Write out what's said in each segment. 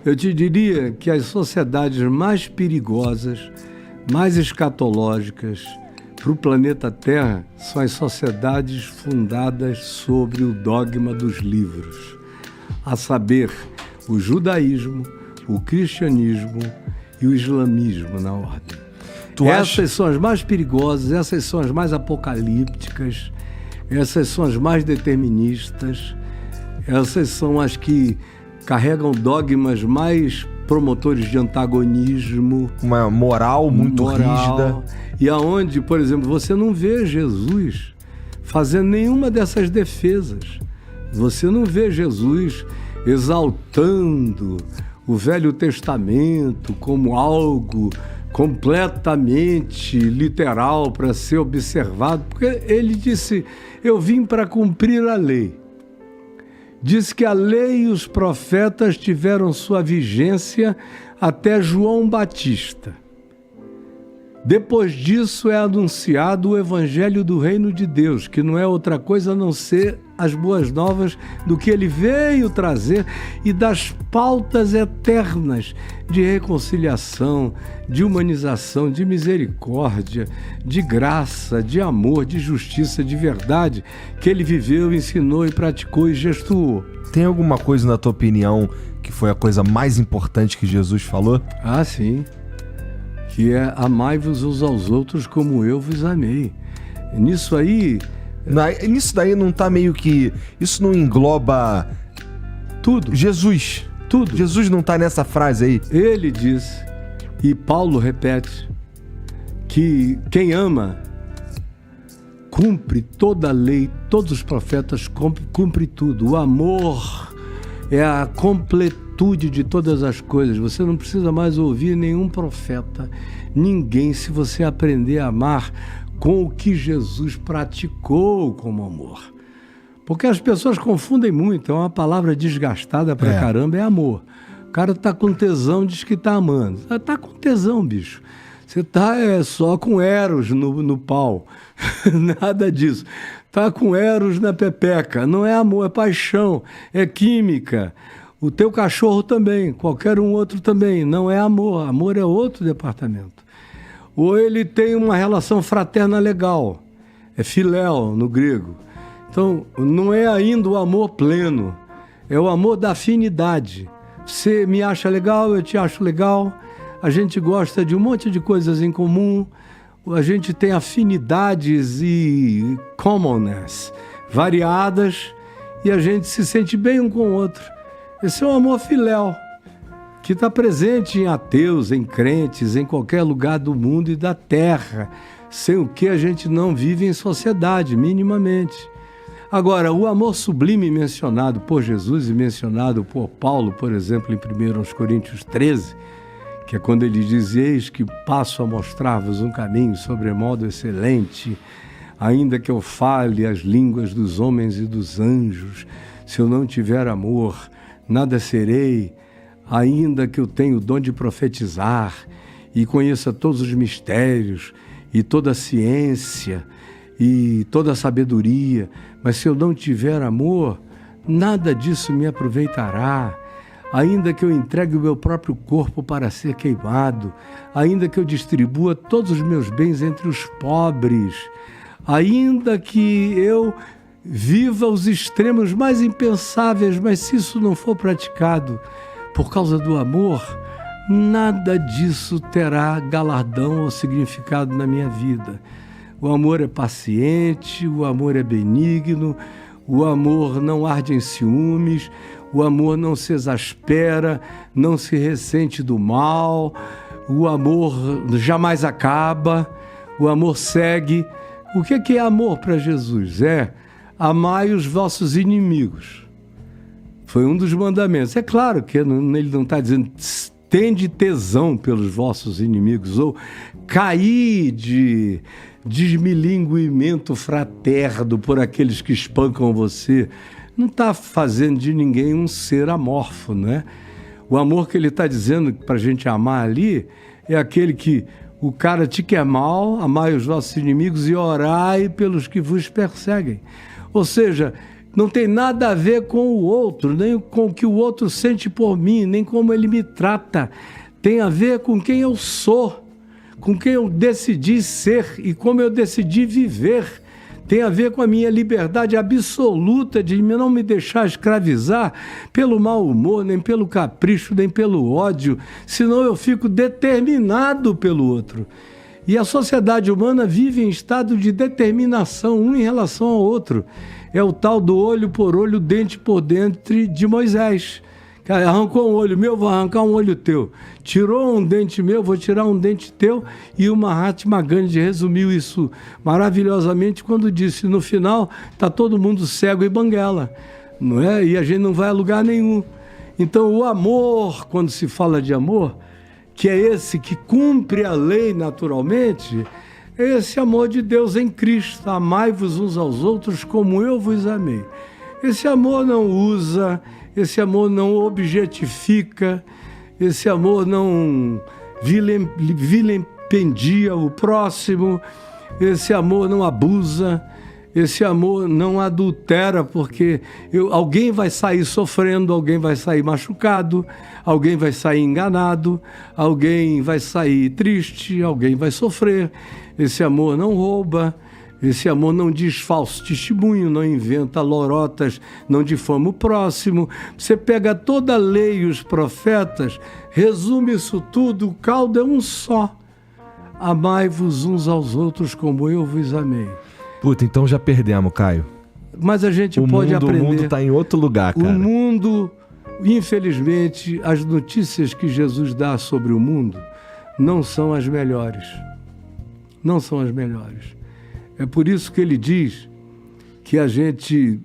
Eu te diria que as sociedades mais perigosas, mais escatológicas para o planeta Terra são as sociedades fundadas sobre o dogma dos livros, a saber, o judaísmo, o cristianismo e o islamismo na ordem. Essas são as mais perigosas, essas são as mais apocalípticas, essas são as mais deterministas, essas são as que carregam dogmas mais promotores de antagonismo. Uma moral muito rígida. E aonde, por exemplo, você não vê Jesus fazendo nenhuma dessas defesas. Você não vê Jesus exaltando o Velho Testamento como algo completamente literal para ser observado, porque ele disse, eu vim para cumprir a lei. Diz que a lei e os profetas tiveram sua vigência até João Batista. Depois disso é anunciado o Evangelho do Reino de Deus, que não é outra coisa a não ser as boas novas do que ele veio trazer e das pautas eternas de reconciliação, de humanização, de misericórdia, de graça, de amor, de justiça, de verdade, que ele viveu, ensinou e praticou e gestuou. Tem alguma coisa, na tua opinião, que foi a coisa mais importante que Jesus falou? Ah, sim. Que é amai-vos uns aos outros como eu vos amei. Nisso aí... Nisso daí não tá meio que... Isso não engloba... Tudo. Jesus. Tudo. Jesus não tá nessa frase aí. Ele diz, e Paulo repete, que quem ama cumpre toda a lei, todos os profetas cumpre tudo. O amor é a completude de todas as coisas. Você não precisa mais ouvir nenhum profeta, ninguém, se você aprender a amar com o que Jesus praticou como amor. Porque as pessoas confundem muito, é uma palavra desgastada pra caramba, é amor. O cara tá com tesão, diz que tá amando. Tá com tesão, bicho. Você tá só com eros no pau. Nada disso. Tá com eros na pepeca. Não é amor, é paixão, é química. O teu cachorro também, qualquer um outro também. Não é amor. Amor é outro departamento. Ou ele tem uma relação fraterna legal. É filéu no grego. Então, não é ainda o amor pleno. É o amor da afinidade. Você me acha legal, eu te acho legal. A gente gosta de um monte de coisas em comum. A gente tem afinidades e commonness variadas. E a gente se sente bem um com o outro. Esse é o amor filéu, que está presente em ateus, em crentes, em qualquer lugar do mundo e da terra, sem o que a gente não vive em sociedade, minimamente. Agora, o amor sublime mencionado por Jesus e mencionado por Paulo, por exemplo, em 1 Coríntios 13, que é quando ele diz, eis que passo a mostrar-vos um caminho sobremodo excelente, ainda que eu fale as línguas dos homens e dos anjos, se eu não tiver amor, nada serei. Ainda que eu tenha o dom de profetizar e conheça todos os mistérios e toda a ciência e toda a sabedoria, mas se eu não tiver amor, nada disso me aproveitará. Ainda que eu entregue o meu próprio corpo para ser queimado, ainda que eu distribua todos os meus bens entre os pobres, ainda que eu viva os extremos mais impensáveis, mas se isso não for praticado por causa do amor, nada disso terá galardão ou significado na minha vida. O amor é paciente, o amor é benigno, o amor não arde em ciúmes, o amor não se exaspera, não se ressente do mal, o amor jamais acaba, o amor segue. O que é amor para Jesus? É amai os vossos inimigos. Foi um dos mandamentos. É claro que ele não está dizendo tende tesão pelos vossos inimigos ou caí de desmilinguimento fraterno por aqueles que espancam você. Não está fazendo de ninguém um ser amorfo, né? O amor que ele está dizendo para a gente amar ali é aquele que o cara te quer mal, amai os vossos inimigos e orai pelos que vos perseguem. Ou seja, Não tem nada a ver com o outro, nem com o que o outro sente por mim, nem como ele me trata. Tem a ver com quem eu sou, com quem eu decidi ser e como eu decidi viver. Tem a ver com a minha liberdade absoluta de não me deixar escravizar pelo mau humor, nem pelo capricho, nem pelo ódio, senão eu fico determinado pelo outro. E a sociedade humana vive em estado de determinação, um em relação ao outro. É o tal do olho por olho, dente por dente de Moisés. Arrancou um olho meu, vou arrancar um olho teu. Tirou um dente meu, vou tirar um dente teu. E o Mahatma Gandhi resumiu isso maravilhosamente quando disse, no final, está todo mundo cego e banguela, não é? E a gente não vai a lugar nenhum. Então o amor, quando se fala de amor, que é esse que cumpre a lei naturalmente, é esse amor de Deus em Cristo. Amai-vos uns aos outros como eu vos amei. Esse amor não usa, esse amor não objetifica, esse amor não vilipendia o próximo, esse amor não abusa, esse amor não adultera, porque alguém vai sair sofrendo, alguém vai sair machucado, alguém vai sair enganado, alguém vai sair triste, alguém vai sofrer. Esse amor não rouba, esse amor não diz falso testemunho, não inventa lorotas, não difama o próximo. Você pega toda a lei e os profetas, resume isso tudo, o caldo é um só. Amai-vos uns aos outros como eu vos amei. Puta, então já perdemos, Caio. Mas a gente pode aprender. O mundo está em outro lugar, cara. O mundo, infelizmente, as notícias que Jesus dá sobre o mundo não são as melhores. Não são as melhores. É por isso que ele diz que a gente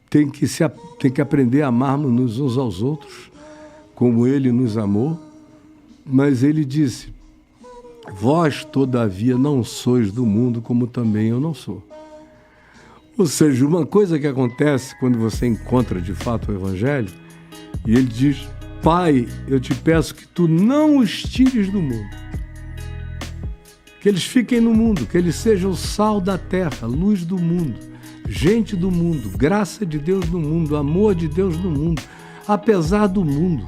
tem que aprender a amarmos uns aos outros, como ele nos amou. Mas ele disse, vós, todavia, não sois do mundo, como também eu não sou. Ou seja, uma coisa que acontece quando você encontra de fato o Evangelho, e ele diz, Pai, eu te peço que tu não os tires do mundo. Que eles fiquem no mundo, que eles sejam sal da terra, luz do mundo, gente do mundo, graça de Deus no mundo, amor de Deus no mundo, apesar do mundo.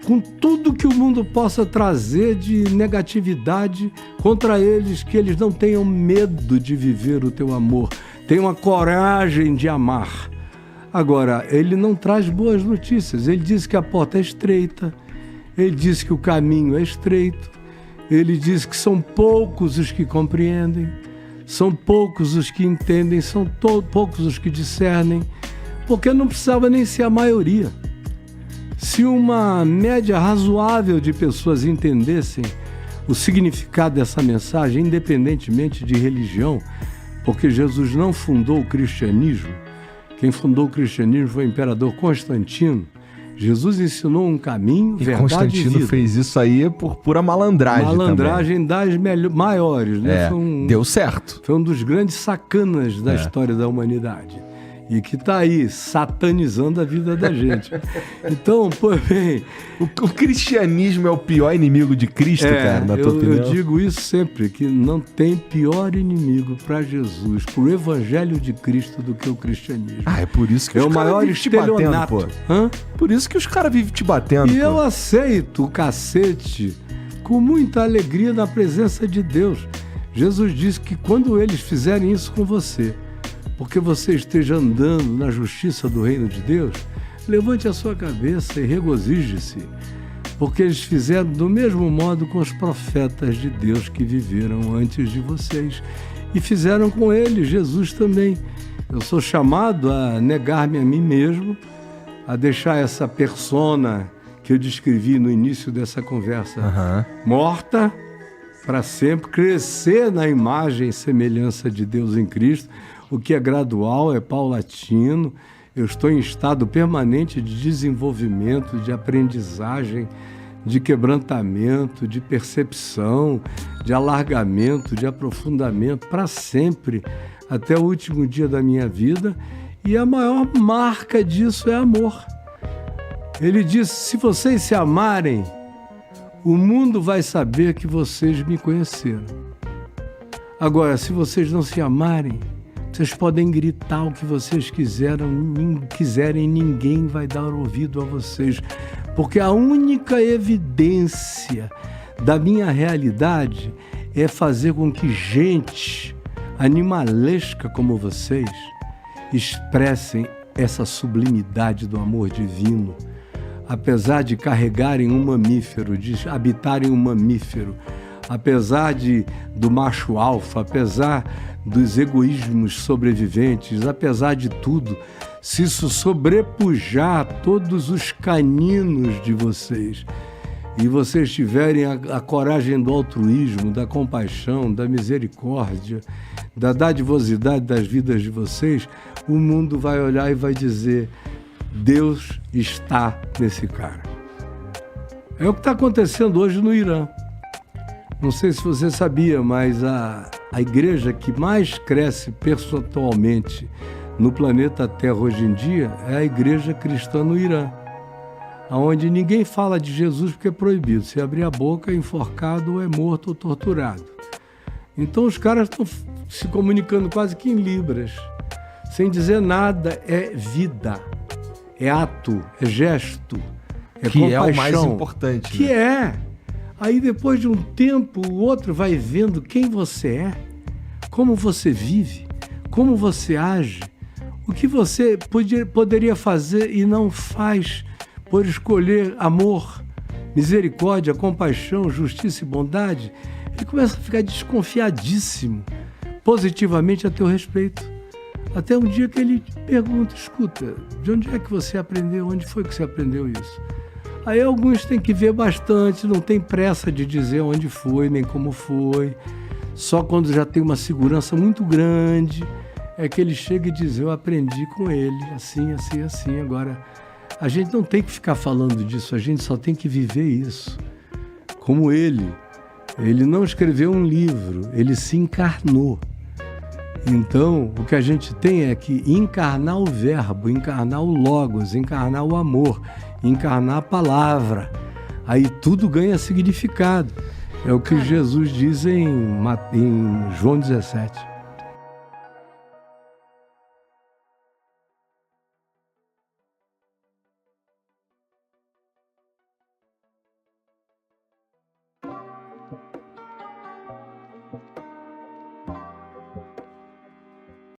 Com tudo que o mundo possa trazer de negatividade contra eles, que eles não tenham medo de viver o teu amor, tenham a coragem de amar. Agora, ele não traz boas notícias, ele diz que a porta é estreita, ele diz que o caminho é estreito, ele diz que são poucos os que compreendem, são poucos os que entendem, são poucos os que discernem, porque não precisava nem ser a maioria. Se uma média razoável de pessoas entendessem o significado dessa mensagem, independentemente de religião, porque Jesus não fundou o cristianismo, quem fundou o cristianismo foi o imperador Constantino. Jesus ensinou um caminho, verdade e vida. E Constantino fez isso aí por pura malandragem também. Malandragem das maiores, né? Deu certo. Foi um dos grandes sacanas da história da humanidade. E que está aí, satanizando a vida da gente. Então, pô, bem... O cristianismo é o pior inimigo de Cristo, cara, na tua opinião? Eu digo isso sempre, que não tem pior inimigo para Jesus, para o Evangelho de Cristo, do que o cristianismo. É por isso que os caras vivem te batendo, pô. Por isso que os caras vivem te batendo, E eu aceito o cacete com muita alegria na presença de Deus. Jesus disse que quando eles fizerem isso com você, porque você esteja andando na justiça do reino de Deus, levante a sua cabeça e regozije-se, porque eles fizeram do mesmo modo com os profetas de Deus que viveram antes de vocês, e fizeram com ele, Jesus também. Eu sou chamado a negar-me a mim mesmo, a deixar essa persona que eu descrevi no início dessa conversa morta para sempre, crescer na imagem e semelhança de Deus em Cristo, o que é gradual, é paulatino. Eu estou em estado permanente de desenvolvimento, de aprendizagem, de quebrantamento, de percepção, de alargamento, de aprofundamento, para sempre, até o último dia da minha vida. E a maior marca disso é amor. Ele disse, se vocês se amarem, o mundo vai saber que vocês me conheceram. Agora, se vocês não se amarem, Vocês podem gritar o que vocês quiserem, ninguém vai dar ouvido a vocês. Porque a única evidência da minha realidade é fazer com que gente animalesca como vocês expressem essa sublimidade do amor divino, apesar de carregarem um mamífero, de habitarem um mamífero, apesar do macho alfa, apesar dos egoísmos sobreviventes, apesar de tudo, se isso sobrepujar todos os caninos de vocês e vocês tiverem a coragem do altruísmo, da compaixão, da misericórdia, da dadivosidade das vidas de vocês, o mundo vai olhar e vai dizer: Deus está nesse cara. É o que está acontecendo hoje no Irã. Não sei se você sabia, mas a igreja que mais cresce percentualmente no planeta Terra hoje em dia é a igreja cristã no Irã, onde ninguém fala de Jesus porque é proibido. Se abrir a boca é enforcado, ou é morto ou torturado. Então os caras estão se comunicando quase que em libras, sem dizer nada. É vida, é ato, é gesto, é que compaixão. É o mais importante. Que é. Aí depois de um tempo o outro vai vendo quem você é, como você vive, como você age, o que você poderia fazer e não faz por escolher amor, misericórdia, compaixão, justiça e bondade. Ele começa a ficar desconfiadíssimo, positivamente a teu respeito. Até um dia que ele pergunta: escuta, de onde é que você aprendeu? Onde foi que você aprendeu isso? Aí alguns têm que ver bastante, não tem pressa de dizer onde foi, nem como foi. Só quando já tem uma segurança muito grande é que ele chega e diz: eu aprendi com ele, assim, assim, assim. Agora, a gente não tem que ficar falando disso, a gente só tem que viver isso. Como ele não escreveu um livro, ele se encarnou. Então, o que a gente tem é que encarnar o verbo, encarnar o logos, encarnar o amor, encarnar a palavra. Aí tudo ganha significado. É o que Jesus diz em João 17.